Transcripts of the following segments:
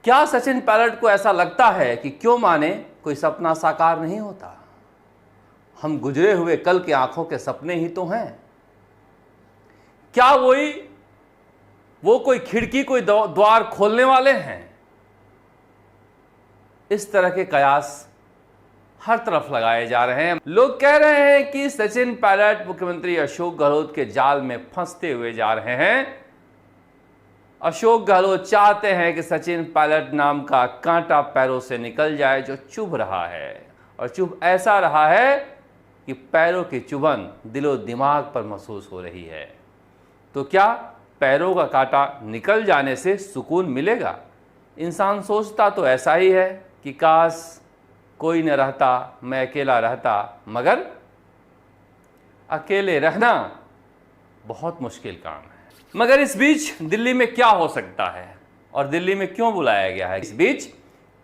क्या सचिन पायलट को ऐसा लगता है कि क्यों माने कोई सपना साकार नहीं होता? हम गुजरे हुए कल की आंखों के सपने ही तो हैं। क्या वो कोई खिड़की, कोई द्वार खोलने वाले हैं? इस तरह के कयास हर तरफ लगाए जा रहे हैं। लोग कह रहे हैं कि सचिन पायलट मुख्यमंत्री अशोक गहलोत के जाल में फंसते हुए जा रहे हैं। अशोक गहलोत चाहते हैं कि सचिन पायलट नाम का कांटा पैरों से निकल जाए जो चुभ रहा है, और चुभ ऐसा रहा है कि पैरों की चुभन दिलो दिमाग पर महसूस हो रही है। तो क्या पैरों का कांटा निकल जाने से सुकून मिलेगा? इंसान सोचता तो ऐसा ही है कि काश कोई न रहता, मैं अकेला रहता, मगर अकेले रहना बहुत मुश्किल काम है। मगर इस बीच दिल्ली में क्या हो सकता है और दिल्ली में क्यों बुलाया गया है? इस बीच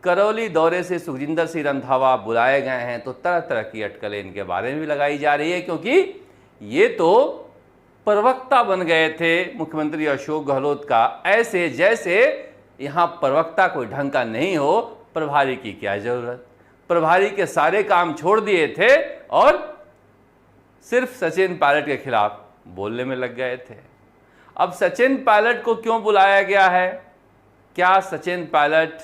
करौली दौरे से सुखजिंदर सिंह रंधावा बुलाए गए हैं, तो तरह तरह की अटकलें इनके बारे में भी लगाई जा रही है, क्योंकि ये तो प्रवक्ता बन गए थे मुख्यमंत्री अशोक गहलोत का, ऐसे जैसे यहाँ प्रवक्ता कोई ढंग का नहीं हो। प्रभारी की क्या जरूरत? प्रभारी के सारे काम छोड़ दिए थे और सिर्फ सचिन पायलट के खिलाफ बोलने में लग गए थे। अब सचिन पायलट को क्यों बुलाया गया है? क्या सचिन पायलट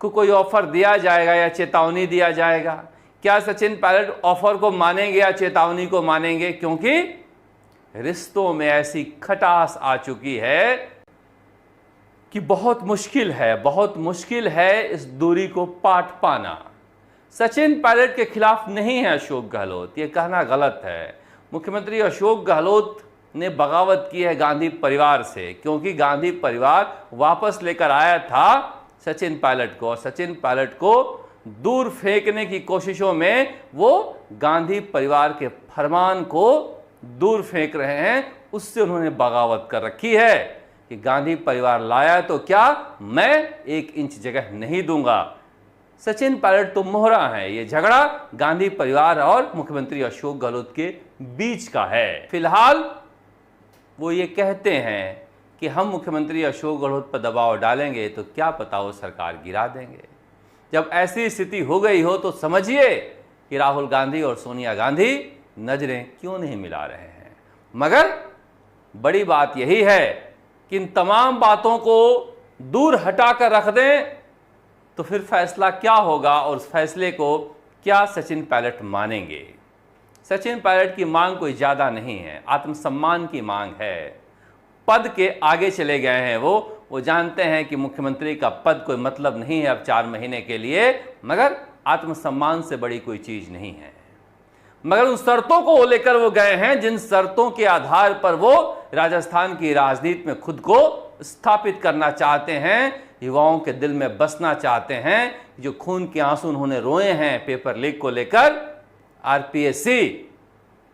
को कोई ऑफर दिया जाएगा या चेतावनी दिया जाएगा? क्या सचिन पायलट ऑफर को मानेंगे या चेतावनी को मानेंगे? क्योंकि रिश्तों में ऐसी खटास आ चुकी है कि बहुत मुश्किल है इस दूरी को पाट पाना। सचिन पायलट के खिलाफ नहीं है अशोक गहलोत, ये कहना गलत है। मुख्यमंत्री अशोक गहलोत ने बगावत की है गांधी परिवार से, क्योंकि गांधी परिवार वापस लेकर आया था सचिन पायलट को, और सचिन पायलट को दूर फेंकने की कोशिशों में वो गांधी परिवार के फरमान को दूर फेंक रहे हैं। उससे उन्होंने बगावत कर रखी है कि गांधी परिवार लाया तो क्या, मैं 1 इंच जगह नहीं दूंगा। सचिन पायलट तो मोहरा है। ये झगड़ा गांधी परिवार और मुख्यमंत्री अशोक गहलोत के बीच का है। फिलहाल वो ये कहते हैं कि हम मुख्यमंत्री अशोक गहलोत पर दबाव डालेंगे तो क्या पता वो सरकार गिरा देंगे। जब ऐसी स्थिति हो गई हो तो समझिए कि राहुल गांधी और सोनिया गांधी नजरें क्यों नहीं मिला रहे हैं। मगर बड़ी बात यही है कि इन तमाम बातों को दूर हटाकर रख दें तो फिर फैसला क्या होगा, और उस फैसले को क्या सचिन पायलट मानेंगे? सचिन पायलट की मांग कोई ज़्यादा नहीं है, आत्मसम्मान की मांग है। पद के आगे चले गए हैं वो जानते हैं कि मुख्यमंत्री का पद कोई मतलब नहीं है अब 4 महीने के लिए, मगर आत्मसम्मान से बड़ी कोई चीज़ नहीं है। मगर उन शर्तों को लेकर वो गए हैं जिन शर्तों के आधार पर वो राजस्थान की राजनीति में खुद को स्थापित करना चाहते हैं, युवाओं के दिल में बसना चाहते हैं। जो खून के आंसू उन्होंने रोए हैं पेपर लीक को लेकर,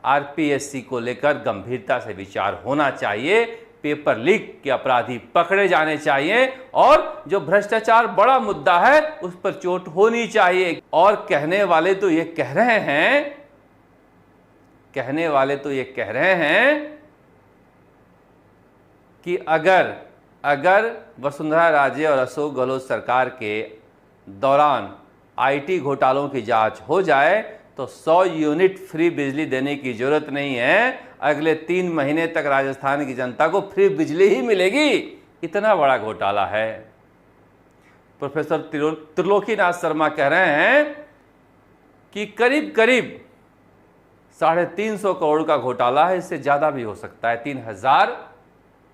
आरपीएससी को लेकर गंभीरता से विचार होना चाहिए। पेपर लीक के अपराधी पकड़े जाने चाहिए, और जो भ्रष्टाचार बड़ा मुद्दा है उस पर चोट होनी चाहिए। और कहने वाले तो ये कह रहे हैं कि अगर वसुंधरा राजे और अशोक गहलोत सरकार के दौरान आईटी घोटालों की जांच हो जाए तो 100 यूनिट फ्री बिजली देने की जरूरत नहीं है। अगले 3 महीने तक राजस्थान की जनता को फ्री बिजली ही मिलेगी। इतना बड़ा घोटाला है। प्रोफेसर त्रिलोकीनाथ शर्मा कह रहे हैं कि करीब 350 करोड़ का घोटाला है, इससे ज़्यादा भी हो सकता है, 3000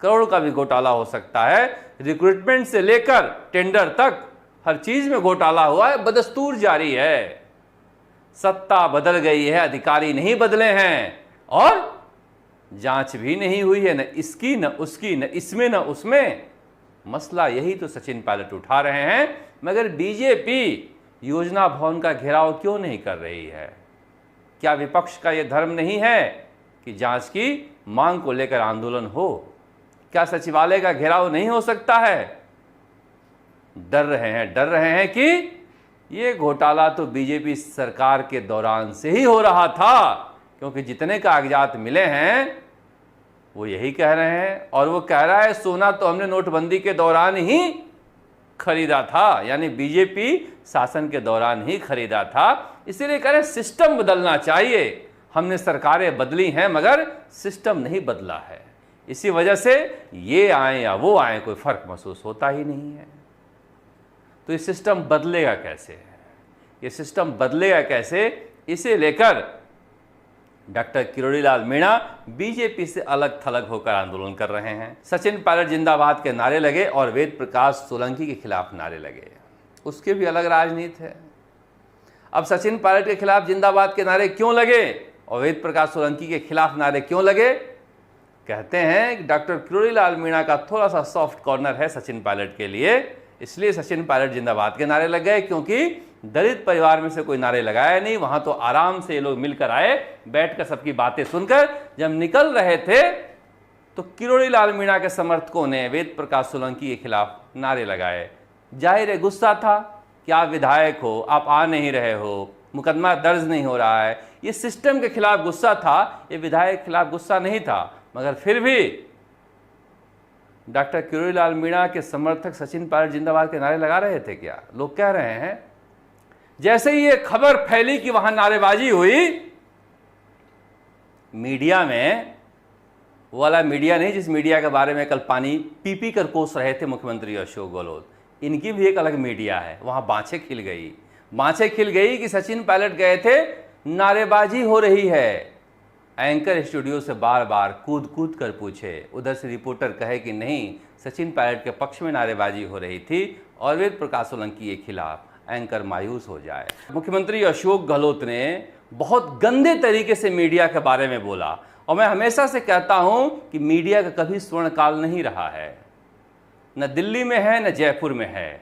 करोड़ का भी घोटाला हो सकता है। रिक्रूटमेंट से लेकर टेंडर तक हर चीज़ में घोटाला हुआ है, बदस्तूर जारी है। सत्ता बदल गई है, अधिकारी नहीं बदले हैं, और जांच भी नहीं हुई है, न इसकी न उसकी, न इसमें न उसमें। मसला यही तो सचिन पायलट उठा रहे हैं। मगर बीजेपी योजना भवन का घेराव क्यों नहीं कर रही है? क्या विपक्ष का यह धर्म नहीं है कि जांच की मांग को लेकर आंदोलन हो? क्या सचिवालय का घेराव नहीं हो सकता है? डर रहे हैं कि ये घोटाला तो बीजेपी सरकार के दौरान से ही हो रहा था, क्योंकि जितने कागजात मिले हैं वो यही कह रहे हैं। और वो कह रहा है सोना तो हमने नोटबंदी के दौरान ही खरीदा था, यानी बीजेपी शासन के दौरान ही खरीदा था। इसीलिए कह रहे सिस्टम बदलना चाहिए। हमने सरकारें बदली हैं मगर सिस्टम नहीं बदला है। इसी वजह से ये आए या वो आए कोई फर्क महसूस होता ही नहीं है। तो ये सिस्टम बदलेगा कैसे? ये सिस्टम बदलेगा कैसे, इसे लेकर डॉक्टर किरोड़ीलाल मीणा बीजेपी से अलग थलग होकर आंदोलन कर रहे हैं। सचिन पायलट जिंदाबाद के नारे लगे और वेद प्रकाश सोलंकी के खिलाफ नारे लगे। उसके भी अलग राजनीति है। अब सचिन पायलट के खिलाफ जिंदाबाद के नारे क्यों लगे और वेद प्रकाश सोलंकी के खिलाफ नारे क्यों लगे? कहते हैं कि डॉक्टर किरोड़ीलाल मीणा का थोड़ा सा सॉफ्ट कॉर्नर है सचिन पायलट के लिए, इसलिए सचिन पायलट जिंदाबाद के नारे लग गए। क्योंकि दलित परिवार में से कोई नारे लगाया नहीं, वहां तो आराम से ये लोग मिलकर आए, बैठकर सबकी बातें सुनकर जब निकल रहे थे तो किरोड़ीलाल मीणा के समर्थकों ने वेद प्रकाश सोलंकी के खिलाफ नारे लगाए। जाहिर है गुस्सा था कि आप विधायक हो, आप आ नहीं रहे हो, मुकदमा दर्ज नहीं हो रहा है। ये सिस्टम के खिलाफ गुस्सा था, ये विधायक के खिलाफ गुस्सा नहीं था। मगर फिर भी डॉक्टर किरोड़ीलाल मीणा के समर्थक सचिन पायलट जिंदाबाद के नारे लगा रहे थे क्या? लोग कह रहे हैं जैसे ही ये खबर फैली कि वहां नारेबाजी हुई, मीडिया में, वो वाला मीडिया नहीं जिस मीडिया के बारे में कल पानी पी पी कर कोस रहे थे मुख्यमंत्री अशोक गहलोत, इनकी भी एक अलग मीडिया है। वहां बाँछें खिल गई, बाँछें खिल गई कि सचिन पायलट गए थे, नारेबाजी हो रही है। एंकर स्टूडियो से बार बार कूद कूद कर पूछे, उधर से रिपोर्टर कहे कि नहीं, सचिन पायलट के पक्ष में नारेबाजी हो रही थी और वेद प्रकाश सोलंकी के खिलाफ। एंकर मायूस हो जाए। मुख्यमंत्री अशोक गहलोत ने बहुत गंदे तरीके से मीडिया के बारे में बोला और मैं हमेशा से कहता हूं कि मीडिया का कभी स्वर्णकाल नहीं रहा है, न दिल्ली में है न जयपुर में है।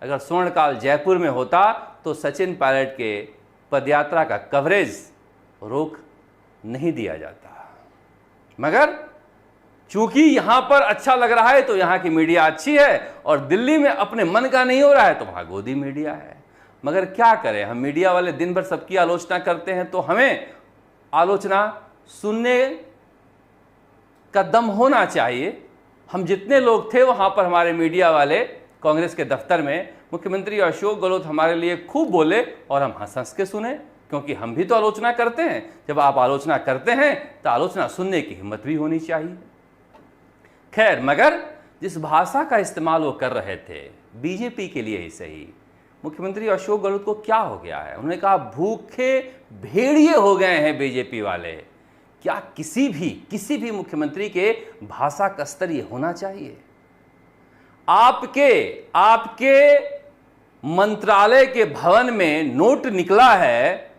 अगर स्वर्णकाल जयपुर में होता तो सचिन पायलट के पदयात्रा का कवरेज रोक नहीं दिया जाता। मगर चूंकि यहां पर अच्छा लग रहा है तो यहां की मीडिया अच्छी है और दिल्ली में अपने मन का नहीं हो रहा है तो वहां गोदी मीडिया है। मगर क्या करें, हम मीडिया वाले दिन भर सबकी आलोचना करते हैं तो हमें आलोचना सुनने का दम होना चाहिए। हम जितने लोग थे वहां पर हमारे मीडिया वाले कांग्रेस के दफ्तर में, मुख्यमंत्री अशोक गहलोत हमारे लिए खूब बोले और हम हंस हंस के सुने, क्योंकि हम भी तो आलोचना करते हैं। जब आप आलोचना करते हैं तो आलोचना सुनने की हिम्मत भी होनी चाहिए। खैर, मगर जिस भाषा का इस्तेमाल वो कर रहे थे बीजेपी के लिए ही सही, मुख्यमंत्री अशोक गहलोत को क्या हो गया है? उन्होंने कहा भूखे भेड़िए हो गए हैं बीजेपी वाले। क्या किसी भी मुख्यमंत्री के भाषा का स्तर ये होना चाहिए? आपके मंत्रालय के भवन में नोट निकला है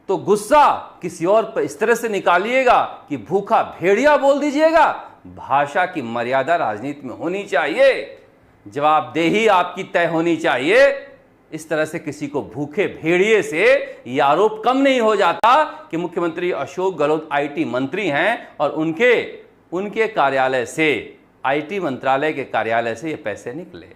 तो गुस्सा किसी और पर इस तरह से निकालिएगा कि भूखा भेड़िया बोल दीजिएगा। भाषा की मर्यादा राजनीति में होनी चाहिए, जवाबदेही आपकी तय होनी चाहिए। इस तरह से किसी को भूखे भेड़िए से यह आरोप कम नहीं हो जाता कि मुख्यमंत्री अशोक गहलोत आईटी मंत्री हैं और उनके कार्यालय से, आईटी मंत्रालय के कार्यालय से ये पैसे निकले।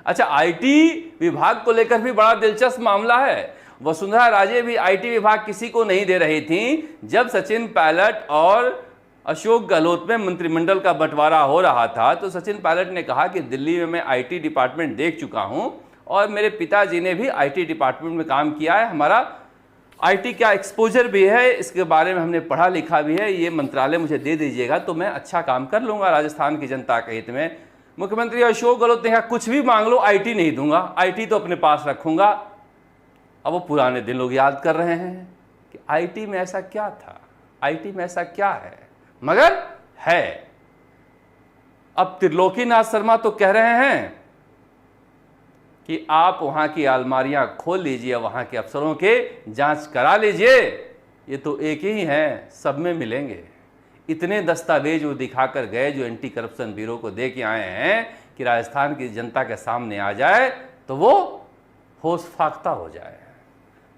अच्छा, आईटी विभाग को लेकर भी बड़ा दिलचस्प मामला है। वसुंधरा राजे भी आईटी विभाग किसी को नहीं दे रही थी। जब सचिन पायलट और अशोक गहलोत में मंत्रिमंडल का बंटवारा हो रहा था तो सचिन पायलट ने कहा कि दिल्ली में मैं आईटी डिपार्टमेंट देख चुका हूं और मेरे पिताजी ने भी आईटी डिपार्टमेंट में काम किया है, हमारा आईटी क्या एक्सपोजर भी है, इसके बारे में हमने पढ़ा लिखा भी है, ये मंत्रालय मुझे दे दीजिएगा तो मैं अच्छा काम कर लूँगा राजस्थान की जनता के हित में। मुख्यमंत्री अशोक गहलोत ने कहा कुछ भी मांग लो, आईटी नहीं दूंगा, आईटी तो अपने पास रखूंगा। अब वो पुराने दिन लोग याद कर रहे हैं कि आईटी में ऐसा क्या था, आईटी में ऐसा क्या है, मगर है। अब त्रिलोकीनाथ शर्मा तो कह रहे हैं कि आप वहां की अलमारियां खोल लीजिए, वहां के अफसरों के जांच करा लीजिए, ये तो एक ही हैं, सब में मिलेंगे। इतने दस्तावेज वो दिखाकर गए जो एंटी करप्शन ब्यूरो को दे के आए हैं कि राजस्थान की जनता के सामने आ जाए तो वो होश फाख्ता हो जाए।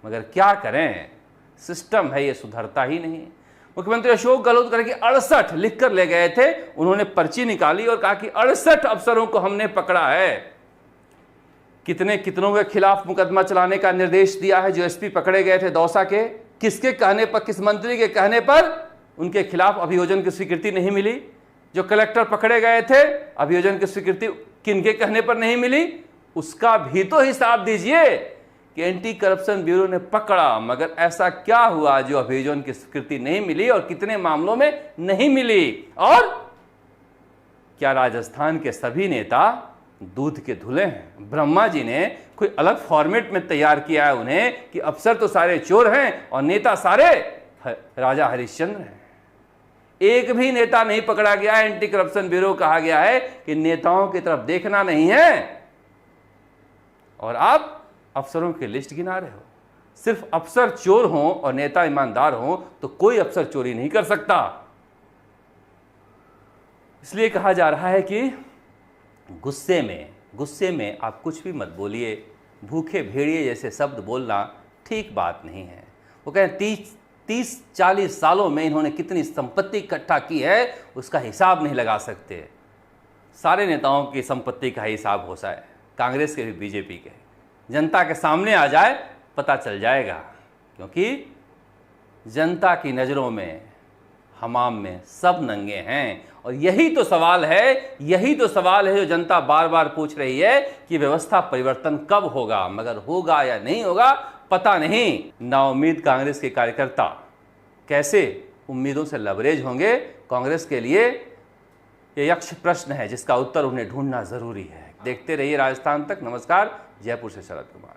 मगर क्या करें, सिस्टम है ये सुधरता ही नहीं। मुख्यमंत्री अशोक गहलोत करके 68 लिखकर ले गए थे, उन्होंने पर्ची निकाली और कहा कि 68 अफसरों को हमने पकड़ा है। कितनों के खिलाफ मुकदमा चलाने का निर्देश दिया है। जो एसपी पकड़े गए थे दौसा के, किसके कहने पर, किस मंत्री के कहने पर उनके खिलाफ अभियोजन की स्वीकृति नहीं मिली। जो कलेक्टर पकड़े गए थे, अभियोजन की स्वीकृति किनके कहने पर नहीं मिली, उसका भी तो हिसाब दीजिए कि एंटी करप्शन ब्यूरो ने पकड़ा, मगर ऐसा क्या हुआ जो अभियोजन की स्वीकृति नहीं मिली और कितने मामलों में नहीं मिली। और क्या राजस्थान के सभी नेता दूध के धुले हैं? ब्रह्मा जी ने कोई अलग फॉर्मेट में तैयार किया है उन्हें कि अफसर तो सारे चोर हैं और नेता सारे राजा हरिश्चंद्र हैं। एक भी नेता नहीं पकड़ा गया। एंटी करप्शन ब्यूरो कहा गया है कि नेताओं की तरफ देखना नहीं है, और आप अफसरों की लिस्ट गिना रहे हो। सिर्फ अफसर चोर हों और नेता ईमानदार हों तो कोई अफसर चोरी नहीं कर सकता। इसलिए कहा जा रहा है कि गुस्से में आप कुछ भी मत बोलिए। भूखे भेड़िए जैसे शब्द बोलना ठीक बात नहीं है। वो कहें 30-40 सालों में इन्होंने कितनी संपत्ति इकट्ठा की है उसका हिसाब नहीं लगा सकते। सारे नेताओं की संपत्ति का हिसाब हो जाए, कांग्रेस के भी बीजेपी के, जनता के सामने आ जाए, पता चल जाएगा। क्योंकि जनता की नज़रों में हमाम में सब नंगे हैं। और यही तो सवाल है जो जनता बार बार पूछ रही है कि व्यवस्था परिवर्तन कब होगा, मगर होगा या नहीं होगा पता नहीं। नाउम्मीद कांग्रेस के कार्यकर्ता कैसे उम्मीदों से लबरेज होंगे, कांग्रेस के लिए यह यक्ष प्रश्न है जिसका उत्तर उन्हें ढूंढना जरूरी है। देखते रहिए राजस्थान तक। नमस्कार। जयपुर से शरद कुमार।